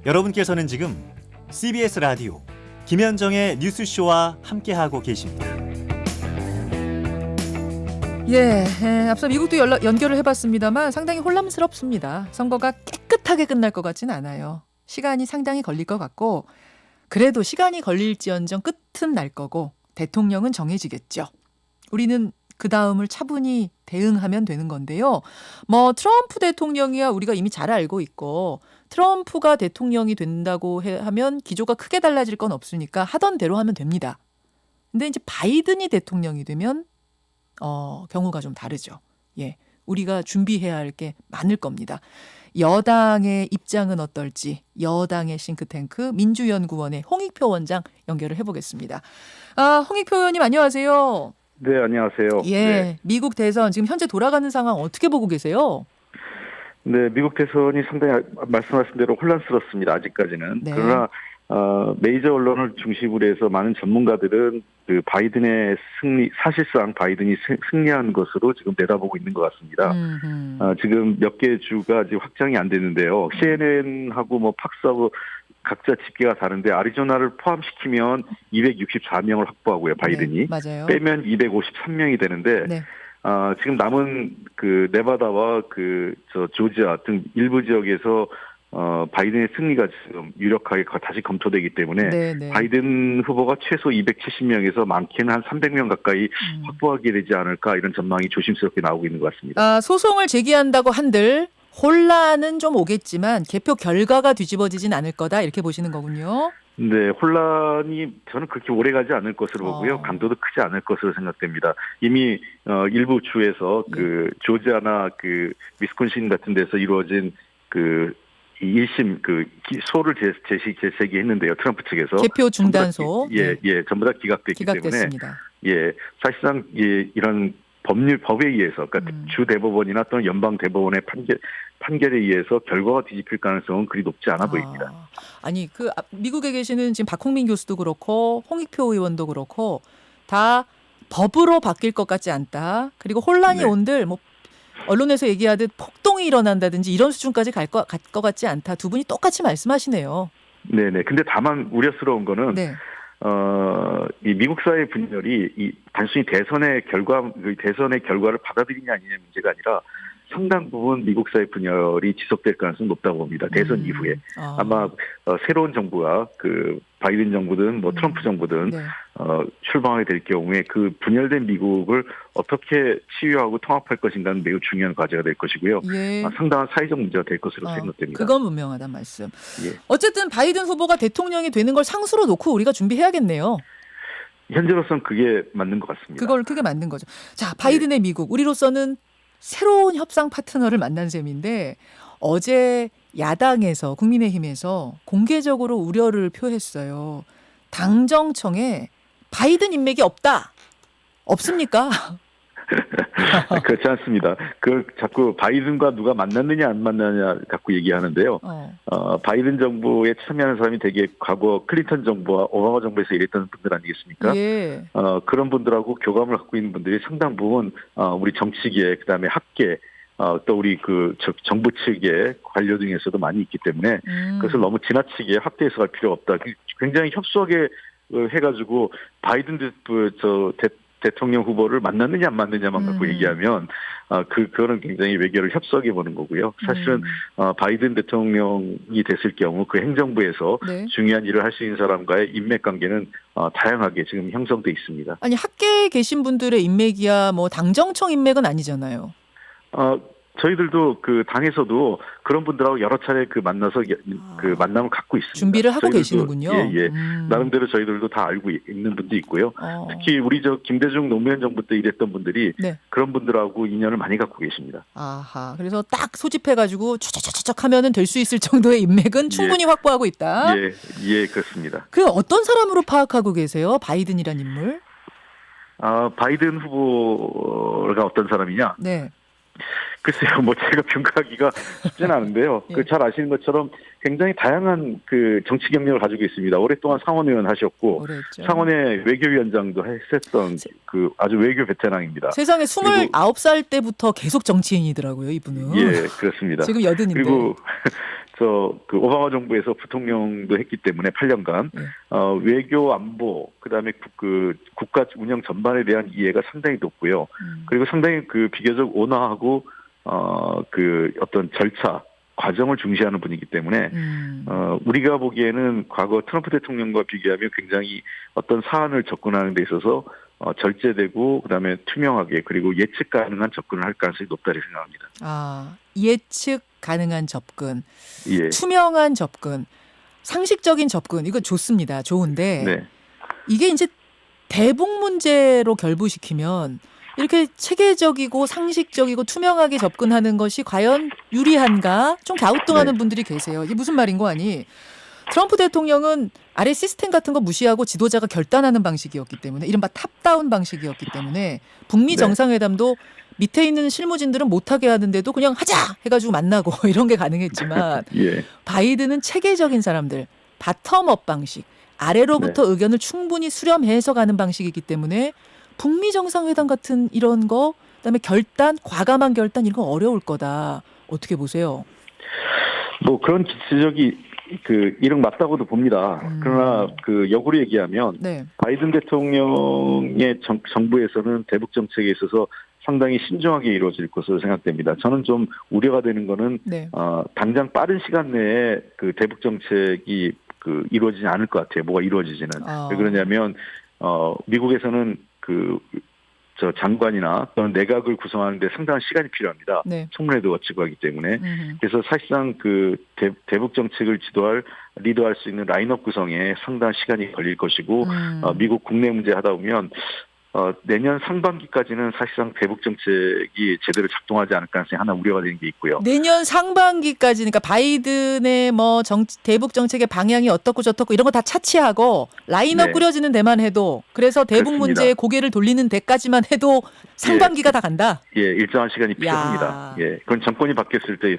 여러분께서는 지금 CBS 라디오 김현정의 뉴스쇼와 함께하고 계십니다. 앞서 미국도 연결을 해봤습니다만 상당히 혼란스럽습니다. 선거가 깨끗하게 끝날 것 같진 않아요. 시간이 상당히 걸릴 것 같고 그래도 시간이 걸릴지언정 끝은 날 거고 대통령은 정해지겠죠. 우리는 그 다음을 차분히 대응하면 되는 건데요. 트럼프 대통령이야 우리가 이미 잘 알고 있고 트럼프가 대통령이 된다고 하면 기조가 크게 달라질 건 없으니까 하던 대로 하면 됩니다. 근데 이제 바이든이 대통령이 되면 경우가 좀 다르죠. 우리가 준비해야 할 게 많을 겁니다. 여당의 입장은 어떨지 여당의 싱크탱크 민주연구원의 홍익표 원장 연결을 해보겠습니다. 홍익표 의원님 안녕하세요. 네, 안녕하세요. 네. 미국 대선 지금 현재 돌아가는 상황 어떻게 보고 계세요? 네, 미국 대선이 상당히 말씀하신 대로 혼란스럽습니다. 아직까지는. 네. 그러나 메이저 언론을 중심으로 해서 많은 전문가들은 그 바이든의 승리, 사실상 바이든이 승리한 것으로 지금 내다보고 있는 것 같습니다. 지금 몇 개 주가 지금 확정이 안 되는데요. CNN하고 팍스하고 각자 집계가 다른데 아리조나를 포함시키면 264명을 확보하고요, 바이든이. 네, 맞아요. 빼면 253명이 되는데 네. 지금 남은 그 네바다와 조지아 등 일부 지역에서 바이든의 승리가 지금 유력하게 다시 검토되기 때문에 네. 바이든 후보가 최소 270명에서 많게는 한 300명 가까이 확보하게 되지 않을까 이런 전망이 조심스럽게 나오고 있는 것 같습니다. 소송을 제기한다고 한들 혼란은 좀 오겠지만 개표 결과가 뒤집어지진 않을 거다 이렇게 보시는 거군요. 네, 혼란이 저는 그렇게 오래 가지 않을 것으로 보고요. 강도도 크지 않을 것으로 생각됩니다. 이미 일부 주에서 그 조지아나 그 위스콘신 같은 데서 이루어진 그 1심 소를 제시했는데요. 트럼프 측에서 개표 중단소. 전부 다 기각됐기 기각됐습니다. 때문에 사실상 이런 법에 의해서 그러니까 주 대법원이나 또는 연방 대법원의 판결에 의해서 결과가 뒤집힐 가능성은 그리 높지 않아 보입니다. 아니 미국에 계시는 지금 박홍민 교수도 그렇고 홍익표 의원도 그렇고 다 법으로 바뀔 것 같지 않다. 그리고 혼란이 온들 언론에서 얘기하듯 폭동이 일어난다든지 이런 수준까지 갈 것 같지 않다. 두 분이 똑같이 말씀하시네요. 네네. 근데 다만 우려스러운 거는 이 미국 사회 분열이 단순히 대선의 결과를 받아들이냐 아니냐 문제가 아니라 상당 부분 미국 사회 분열이 지속될 가능성이 높다고 봅니다. 대선 이후에 아마 새로운 정부가 그 바이든 정부든 트럼프 정부든 출범하게 될 경우에 그 분열된 미국을 어떻게 치유하고 통합할 것인가는 매우 중요한 과제가 될 것이고요. 상당한 사회적 문제가 될 것으로 생각됩니다. 그건 분명하단 말씀. 어쨌든 바이든 후보가 대통령이 되는 걸 상수로 놓고 우리가 준비해야겠네요. 현재로서는 그게 맞는 것 같습니다. 그게 맞는 거죠. 자, 바이든의 미국. 우리로서는 새로운 협상 파트너를 만난 셈인데 어제 야당에서 국민의힘에서 공개적으로 우려를 표했어요. 당정청에 바이든 인맥이 없습니까? 그렇지 않습니다. 자꾸 바이든과 누가 만났느냐 안 만났느냐 자꾸 얘기하는데요. 바이든 정부에 참여하는 사람이 되게 과거 클린턴 정부와 오바마 정부에서 일했던 분들 아니겠습니까? 그런 분들하고 교감을 갖고 있는 분들이 상당 부분 우리 정치계 그다음에 학계 또 우리 정부 측의 관료 중에서도 많이 있기 때문에 그것을 너무 지나치게 확대해서 갈 필요가 없다. 굉장히 협소하게 해가지고 바이든 대통령 후보를 만났느냐 안 만났느냐만 갖고 얘기하면 그거는 굉장히 외교를 협소하게 보는 거고요. 사실은 바이든 대통령이 됐을 경우 그 행정부에서 중요한 일을 할 수 있는 사람과의 인맥 관계는 다양하게 지금 형성돼 있습니다. 아니 학계에 계신 분들의 인맥이야 당정청 인맥은 아니잖아요. 저희들도 당에서도 그런 분들하고 여러 차례 만나서 만남을 갖고 있습니다. 준비를 하고 계시는군요. 나름대로 저희들도 다 알고 있는 분도 있고요. 특히 우리 김대중 노무현 정부 때 일했던 분들이 그런 분들하고 인연을 많이 갖고 계십니다. 그래서 딱 소집해가지고 추적추적 하면은 될 수 있을 정도의 인맥은 충분히 확보하고 있다. 그렇습니다. 어떤 사람으로 파악하고 계세요? 바이든이란 인물? 바이든 후보가 어떤 사람이냐? 글쎄요, 제가 평가하기가 쉽지는 않은데요. 잘 아시는 것처럼 굉장히 다양한 정치 경력을 가지고 있습니다. 오랫동안 상원의원 하셨고, 상원의 외교위원장도 했었던 아주 외교 베테랑입니다. 세상에 29살 때부터 계속 정치인이더라고요, 이분은. 그렇습니다. 지금 80인데. 그리고 그 오바마 정부에서 부통령도 했기 때문에 8년간 외교 안보 그다음에 그 국가 운영 전반에 대한 이해가 상당히 높고요. 그리고 상당히 그 비교적 온화하고 그 어떤 절차 과정을 중시하는 분이기 때문에 우리가 보기에는 과거 트럼프 대통령과 비교하면 굉장히 어떤 사안을 접근하는 데 있어서 절제되고 그다음에 투명하게 그리고 예측 가능한 접근을 할 가능성이 높다고 생각합니다. 아, 예측 가능한 접근, 예. 투명한 접근, 상식적인 접근 이거 좋습니다. 좋은데 네. 이게 이제 대북 문제로 결부시키면 이렇게 체계적이고 상식적이고 투명하게 접근하는 것이 과연 유리한가? 좀 갸우뚱하는 네. 분들이 계세요. 이게 무슨 말인 거 아니? 트럼프 대통령은 아래 시스템 같은 거 무시하고 지도자가 결단하는 방식이었기 때문에 이른바 탑다운 방식이었기 때문에 북미 네. 정상회담도 밑에 있는 실무진들은 못하게 하는데도 그냥 하자 해가지고 만나고 이런 게 가능했지만 예. 바이든은 체계적인 사람들, 바텀업 방식, 아래로부터 의견을 충분히 수렴해서 가는 방식이기 때문에 북미 정상회담 같은 이런 거, 그다음에 결단, 과감한 결단 이런 거 어려울 거다. 어떻게 보세요? 뭐 그런 기치적이 그 이름 맞다고도 봅니다. 그러나 그 역으로 얘기하면 네. 바이든 대통령의 정부에서는 대북 정책에 있어서 상당히 신중하게 이루어질 것으로 생각됩니다. 저는 좀 우려가 되는 거는 네. 당장 빠른 시간 내에 그 대북 정책이 그 이루어지지 않을 것 같아요. 뭐가 이루어지지는. 왜 그러냐면 미국에서는 저 장관이나 또는 내각을 구성하는데 상당한 시간이 필요합니다. 네. 청문회도 거치고 하기 때문에. 그래서 사실상 그 대북 정책을 리드할 수 있는 라인업 구성에 상당한 시간이 걸릴 것이고 미국 국내 문제 하다 보면 내년 상반기까지는 사실상 대북 정책이 제대로 작동하지 않을 가능성이 하나 우려가 되는 게 있고요. 내년 상반기까지 그러니까 바이든의 뭐 대북 정책의 방향이 어떻고 저떻고 이런 거 다 차치하고 라인업 네. 꾸려지는 데만 해도 그래서 대북 그렇습니다. 문제에 고개를 돌리는 데까지만 해도 상반기가 다 간다. 예, 일정한 시간이 필요합니다. 예, 그건 정권이 바뀌었을 때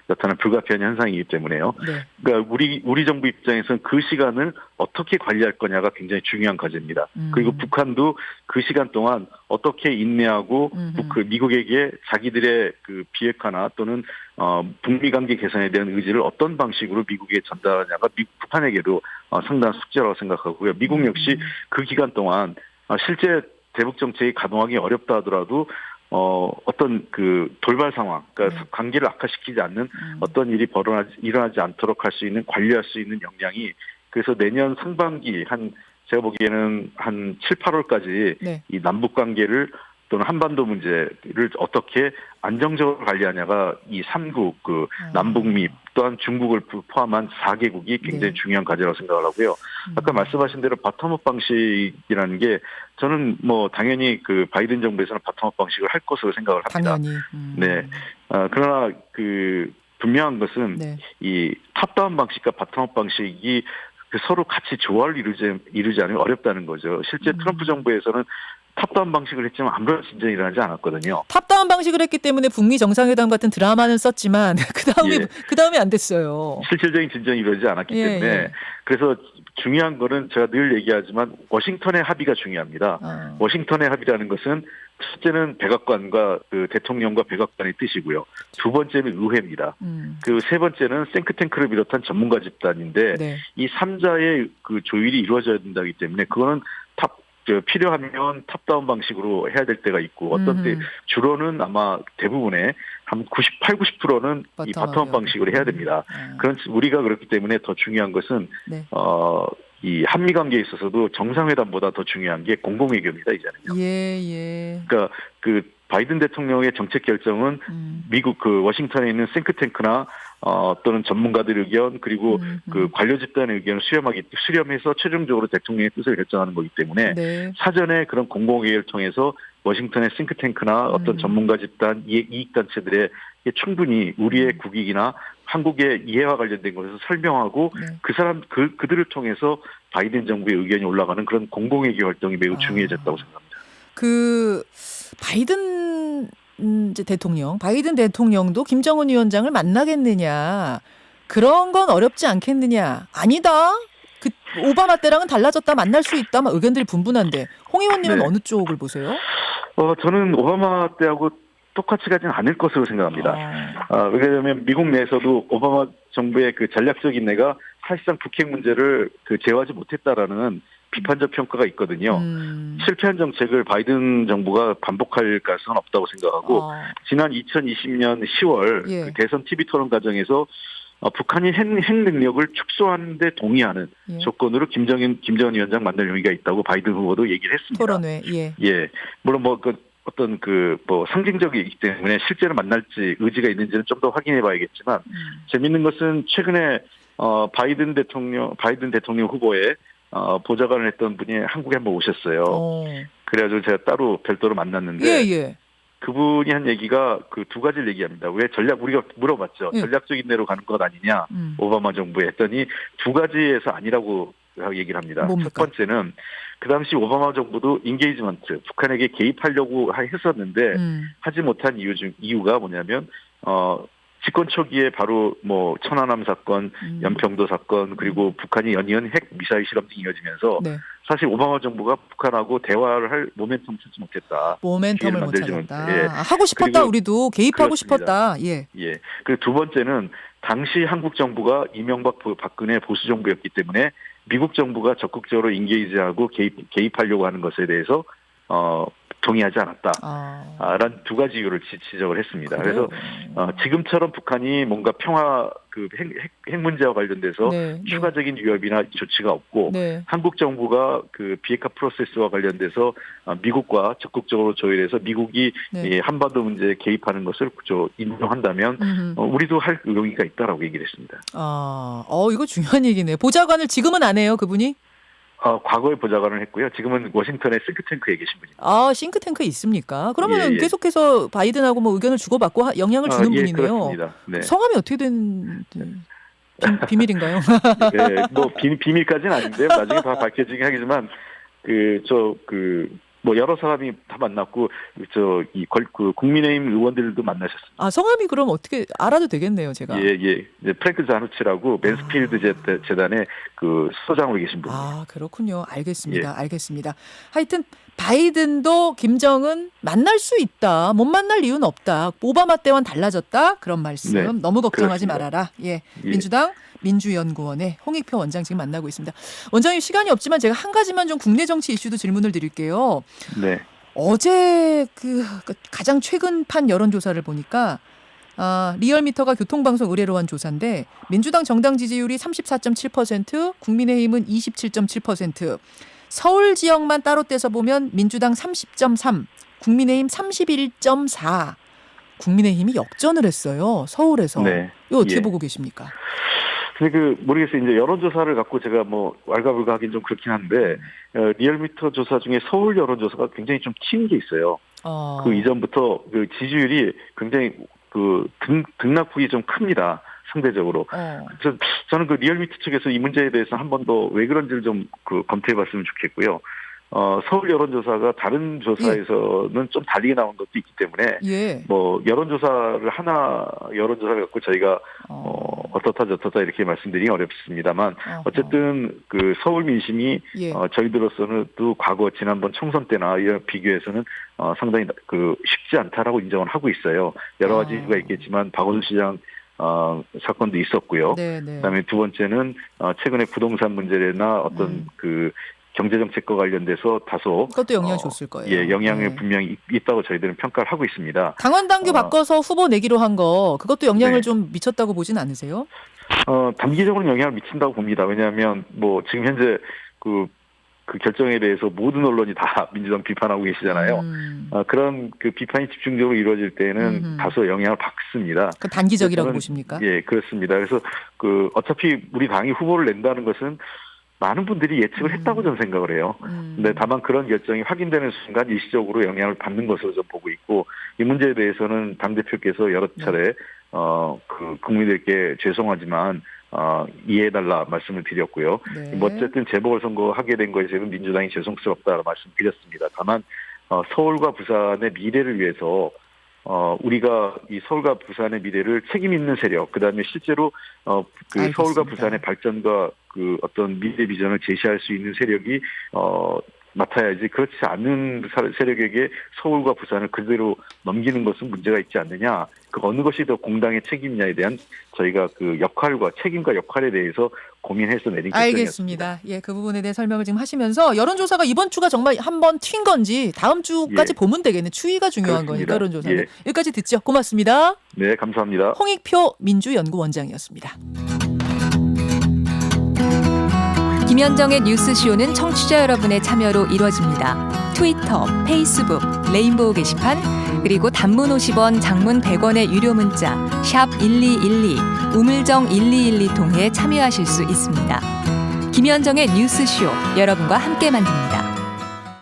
나타난 불가피한 현상이기 때문에요. 네. 그러니까 우리 정부 입장에서는 그 시간을 어떻게 관리할 거냐가 굉장히 중요한 과제입니다. 그리고 북한도 그 시간 동안 어떻게 인내하고 그 미국에게 자기들의 그 비핵화나 또는 북미 관계 개선에 대한 의지를 어떤 방식으로 미국에 전달하냐가 북한에게도 상당한 숙제라고 생각하고요. 미국 역시 그 기간 동안 실제 대북 정책이 가동하기 어렵다 하더라도 어떤 그 돌발 상황, 그러니까 관계를 악화시키지 않는 어떤 일이 일어나지 않도록 할 수 있는 관리할 수 있는 역량이 그래서 내년 상반기 제가 보기에는 한 7, 8월까지 네. 이 남북 관계를 또는 한반도 문제를 어떻게 안정적으로 관리하냐가 이 3국 남북미 또한 중국을 포함한 4개국이 굉장히 네. 중요한 과제라고 생각을 하고요. 아까 말씀하신 대로 바텀업 방식이라는 게 저는 뭐 당연히 그 바이든 정부에서는 바텀업 방식을 할 것으로 생각을 합니다. 당연히. 네. 그러나 분명한 것은 네. 이 탑다운 방식과 바텀업 방식이 서로 같이 조화를 이루지 않으면 어렵다는 거죠. 실제 트럼프 정부에서는 탑다운 방식을 했지만 아무런 진전이 일어나지 않았거든요. 탑다운 방식을 했기 때문에 북미 정상회담 같은 드라마는 썼지만 그다음에 안 됐어요. 실질적인 진전이 이루어지지 않았기 예, 때문에 예. 그래서 중요한 거는 제가 늘 얘기하지만 워싱턴의 합의가 중요합니다. 워싱턴의 합의라는 것은 첫째는 백악관과 그 대통령과 백악관의 뜻이고요. 두 번째는 의회입니다. 그 세 번째는 생크탱크를 비롯한 전문가 집단인데 네. 이 3자의 그 조율이 이루어져야 된다기 때문에 그거는 필요하면 탑다운 방식으로 해야 될 때가 있고 어떤 때 주로는 아마 대부분의 한 98, 90%는 이 바텀업 방식으로 해야 됩니다. 그런 우리가 그렇기 때문에 더 중요한 것은 네. 이 한미 관계에 있어서도 정상회담보다 더 중요한 게 공공외교입니다, 이제는요. 예. 그러니까 그 바이든 대통령의 정책 결정은 미국 그 워싱턴에 있는 싱크탱크나 또는 전문가들의 의견 그리고 그 관료 집단의 의견을 수렴해서 최종적으로 대통령의 뜻을 결정하는 거기 때문에 네. 사전에 그런 공공회의를 통해서 워싱턴의 싱크탱크나 어떤 전문가 집단 이익단체들의 충분히 우리의 국익이나 한국의 이해와 관련된 것을 설명하고 네. 그들을 통해서 바이든 정부의 의견이 올라가는 그런 공공외교 활동이 매우 중요해졌다고 생각합니다. 그 바이든 대통령도 김정은 위원장을 만나겠느냐 그런 건 어렵지 않겠느냐 아니다. 그 오바마 때랑은 달라졌다 만날 수 있다 막 의견들이 분분한데 홍 의원님은 네. 어느 쪽을 보세요? 저는 오바마 때하고 똑같이 가지는 않을 것으로 생각합니다. 왜냐하면 미국 내에서도 오바마 정부의 그 전략적 인내가 사실상 북핵 문제를 그 제어하지 못했다라는 비판적 평가가 있거든요. 실패한 정책을 바이든 정부가 반복할 가능성은 없다고 생각하고 지난 2020년 10월 예. 그 대선 TV 토론 과정에서 북한이 핵 능력을 축소하는 데 동의하는 예. 조건으로 김정은 위원장 만날 용의가 있다고 바이든 후보도 얘기를 했습니다. 토론회. 예. 예. 물론 뭐 어떤 상징적이기 때문에 실제로 만날지 의지가 있는지는 좀 더 확인해 봐야겠지만 재밌는 것은 최근에 바이든 대통령 후보의 보좌관을 했던 분이 한국에 한번 오셨어요. 그래가지고 제가 따로 별도로 만났는데 예. 그분이 한 얘기가 그 두 가지를 얘기합니다. 왜 우리가 물어봤죠. 예. 전략적 인내로 가는 것 아니냐. 오바마 정부에 했더니 두 가지에서 아니라고 얘기를 합니다. 뭡니까? 첫 번째는 그 당시 오바마 정부도 인게이지먼트, 북한에게 개입하려고 했었는데 하지 못한 이유가 뭐냐면 집권 초기에 바로 뭐 천안함 사건, 연평도 사건 그리고 북한이 연이은 핵 미사일 실험 등이 이어지면서 네. 사실 오바마 정부가 북한하고 대화를 할 모멘텀을 찾지 못했다. 모멘텀을 못 찾았다. 예. 하고 싶었다. 우리도 개입하고 그렇습니다. 싶었다. 예. 예. 그리고 두 번째는 당시 한국 정부가 이명박 박근혜 보수 정부였기 때문에 미국 정부가 적극적으로 인게이지하고 개입하려고 하는 것에 대해서 동의하지 않았다라는 두 가지 이유를 지적을 했습니다. 그래요? 그래서 지금처럼 북한이 뭔가 평화 핵 문제와 관련돼서 추가적인 위협이나 조치가 없고 한국 정부가 그 비핵화 프로세스와 관련돼서 미국과 적극적으로 조율해서 미국이 한반도 문제에 개입하는 것을 인정한다면 우리도 할 의미가 있다라고 얘기를 했습니다. 이거 중요한 얘기네. 보좌관을 지금은 안 해요, 그분이? 과거에 보좌관을 했고요. 지금은 워싱턴의 싱크탱크에 계신 분입니다. 싱크탱크에 있습니까? 그러면 계속해서 바이든하고 뭐 의견을 주고받고 영향을 주는 분이네요. 그렇습니다. 네. 성함이 어떻게 된 비밀인가요? 네, 뭐 비밀까지는 아닌데요. 나중에 다 밝혀지긴 하겠지만 여러 사람이 다 만났고 국민의힘 의원들도 만나셨습니다. 성함이 그럼 어떻게 알아도 되겠네요, 제가. 예. 프랭크 자누치라고 맨스필드 재단의 그 수소장으로 계신 분. 그렇군요. 알겠습니다. 알겠습니다. 하여튼 바이든도 김정은 만날 수 있다. 못 만날 이유는 없다. 오바마 때와는 달라졌다. 그런 말씀. 너무 걱정하지 말아라. 예. 민주당 민주연구원의 홍익표 원장 지금 만나고 있습니다. 원장님 시간이 없지만 제가 한 가지만 좀 국내 정치 이슈도 질문을 드릴게요. 네. 어제 가장 최근판 여론조사를 보니까 리얼미터가 교통방송 의뢰로 한 조사인데 민주당 정당 지지율이 34.7%, 국민의힘은 27.7%, 서울 지역만 따로 떼서 보면 민주당 30.3, 국민의힘 31.4. 국민의힘이 역전을 했어요. 서울에서. 네. 이거 어떻게 보고 계십니까? 근데 모르겠어요. 이제 여론조사를 갖고 제가 왈가불가 하긴 좀 그렇긴 한데, 리얼미터 조사 중에 서울 여론조사가 굉장히 좀 튀는 게 있어요. 그 이전부터 그 지지율이 굉장히 등락폭이 좀 큽니다. 상대적으로. 그래서 저는 그 리얼미터 측에서 이 문제에 대해서 한 번 더 왜 그런지를 좀 검토해 봤으면 좋겠고요. 서울 여론조사가 다른 조사에서는 좀 다르게 나온 것도 있기 때문에 여론조사를 갖고 저희가 어떻다 저떻다 이렇게 말씀드리기 어렵습니다만 어쨌든 그 서울 민심이 저희들로서는 또 과거 지난번 총선 때나 이런 비교해서는 상당히 쉽지 않다라고 인정을 하고 있어요. 여러 가지 이유가 있겠지만 박원순 시장 사건도 있었고요. 그다음에 두 번째는 최근에 부동산 문제나 어떤 경제정책과 관련돼서 다소 그것도 영향을 줬을 거예요. 영향이 분명히 있다고 저희들은 평가를 하고 있습니다. 당원당규 바꿔서 후보 내기로 한 거 그것도 영향을 좀 미쳤다고 보진 않으세요? 단기적으로 영향을 미친다고 봅니다. 왜냐하면 지금 현재 그 결정에 대해서 모든 언론이 다 민주당 비판하고 계시잖아요. 그런 비판이 집중적으로 이루어질 때는 다소 영향을 받습니다. 단기적이라고 보십니까? 예, 그렇습니다. 그래서 어차피 우리 당이 후보를 낸다는 것은 많은 분들이 예측을 했다고 저는 생각을 해요. 근데 다만 그런 결정이 확인되는 순간 일시적으로 영향을 받는 것으로 좀 보고 있고 이 문제에 대해서는 당대표께서 여러 차례 국민들께 죄송하지만 이해해달라 말씀을 드렸고요. 어쨌든 재보궐선거 하게 된 것에 대해서 민주당이 죄송스럽다고 말씀드렸습니다. 다만 서울과 부산의 미래를 위해서 우리가 이 서울과 부산의 미래를 책임 있는 세력, 그 다음에 실제로 서울과 부산의 발전과 어떤 미래 비전을 제시할 수 있는 세력이 맡아야지 그렇지 않은 세력에게 서울과 부산을 그대로 넘기는 것은 문제가 있지 않느냐. 그 어느 것이 더 공당의 책임냐에 대한 저희가 그 역할과 책임과 역할에 대해서 고민해서 내린 결정이었습니다. 알겠습니다. 예, 그 부분에 대해 설명을 지금 하시면서 여론조사가 이번 주가 정말 한번 튄 건지 다음 주까지 보면 되겠네. 추이가 중요한 그렇습니다. 거니까 여론조사는. 예. 여기까지 듣죠. 고맙습니다. 네, 감사합니다. 홍익표 민주연구원장이었습니다. 김현정의 뉴스쇼는 청취자 여러분의 참여로 이루어집니다. 트위터, 페이스북, 레인보우 게시판, 그리고 단문 50원, 장문 100원의 유료 문자 샵 1212, 우물정 1212 통해 참여하실 수 있습니다. 김현정의 뉴스쇼, 여러분과 함께 만듭니다.